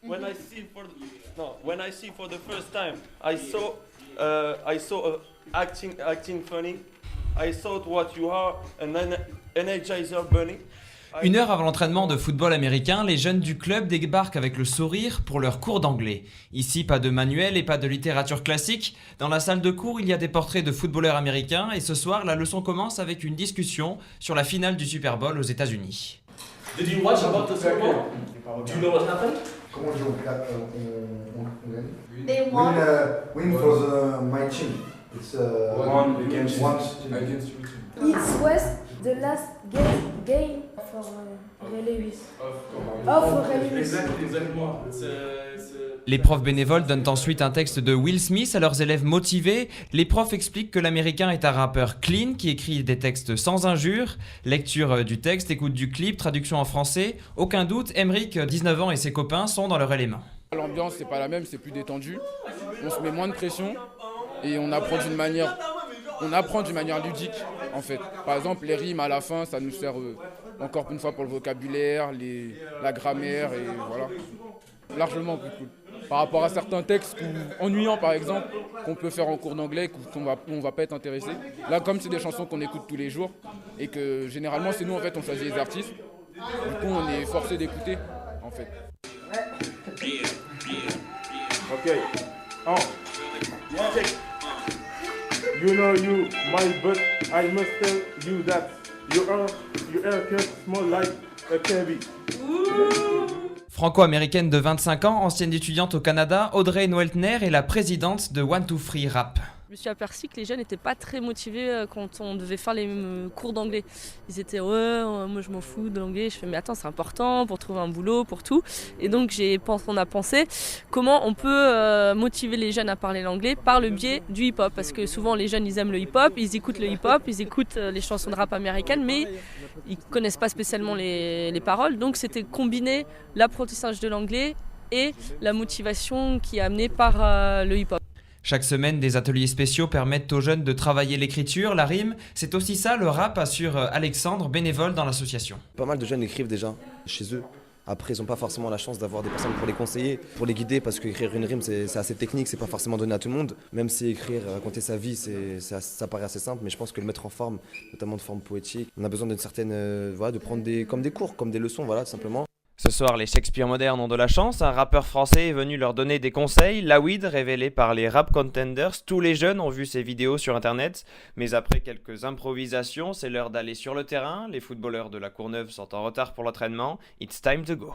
When I see for the first time, I saw acting funny. I thought what you are an energizer bunny. Une heure avant l'entraînement de football américain, les jeunes du club débarquent avec le sourire pour leur cours d'anglais. Ici, pas de manuel et pas de littérature classique. Dans la salle de cours, il y a des portraits de footballeurs américains et ce soir, la leçon commence avec une discussion sur la finale du Super Bowl aux États-Unis. Did you watch about the Super Bowl? Do you know what happened? Comment on joue? They won. Win for my team. It's One against one your team. It was the last game for Relay 8. For Relay 8. Exactement. Les profs bénévoles donnent ensuite un texte de Will Smith à leurs élèves motivés. Les profs expliquent que l'américain est un rappeur clean qui écrit des textes sans injures. Lecture du texte, écoute du clip, traduction en français. Aucun doute, Emric, 19 ans et ses copains sont dans leur élément. L'ambiance c'est pas la même, c'est plus détendu. On se met moins de pression et on apprend d'une manière ludique en fait. Par exemple les rimes à la fin ça nous sert encore une fois pour le vocabulaire, la grammaire et voilà. Largement plus cool. Par rapport à certains textes ennuyants par exemple qu'on peut faire en cours d'anglais qu'on va pas être intéressé. Là comme c'est des chansons qu'on écoute tous les jours et que généralement c'est nous en fait on choisit les artistes. Du coup on est forcé d'écouter en fait. Okay. Oh. Check. You know you, my butt. I must tell you that your haircut smells like a cabbie. Franco-américaine de 25 ans, ancienne étudiante au Canada, Audrey Noeltner est la présidente de 1-2-3 Rap. Je me suis aperçue que les jeunes n'étaient pas très motivés quand on devait faire les cours d'anglais. Ils étaient moi je m'en fous de l'anglais. Je fais mais attends c'est important pour trouver un boulot, pour tout. Et donc on a pensé comment on peut motiver les jeunes à parler l'anglais par le biais du hip-hop. Parce que souvent les jeunes ils aiment le hip-hop, ils écoutent le hip-hop, ils écoutent les chansons de rap américaines, mais ils connaissent pas spécialement les paroles. Donc c'était combiner l'apprentissage de l'anglais et la motivation qui est amenée par le hip-hop. Chaque semaine, des ateliers spéciaux permettent aux jeunes de travailler l'écriture, la rime. C'est aussi ça le rap, assure Alexandre, bénévole dans l'association. Pas mal de jeunes écrivent déjà chez eux. Après, ils n'ont pas forcément la chance d'avoir des personnes pour les conseiller, pour les guider, parce qu'écrire une rime, c'est assez technique, c'est pas forcément donné à tout le monde. Même si écrire, raconter sa vie, ça paraît assez simple, mais je pense que le mettre en forme, notamment de forme poétique, on a besoin d'une certaine, de prendre comme des cours, comme des leçons, voilà, tout simplement. Ce soir, les Shakespeare modernes ont de la chance. Un rappeur français est venu leur donner des conseils. Lawid, révélé par les Rap Contenders. Tous les jeunes ont vu ses vidéos sur Internet. Mais après quelques improvisations, c'est l'heure d'aller sur le terrain. Les footballeurs de la Courneuve sont en retard pour l'entraînement. It's time to go.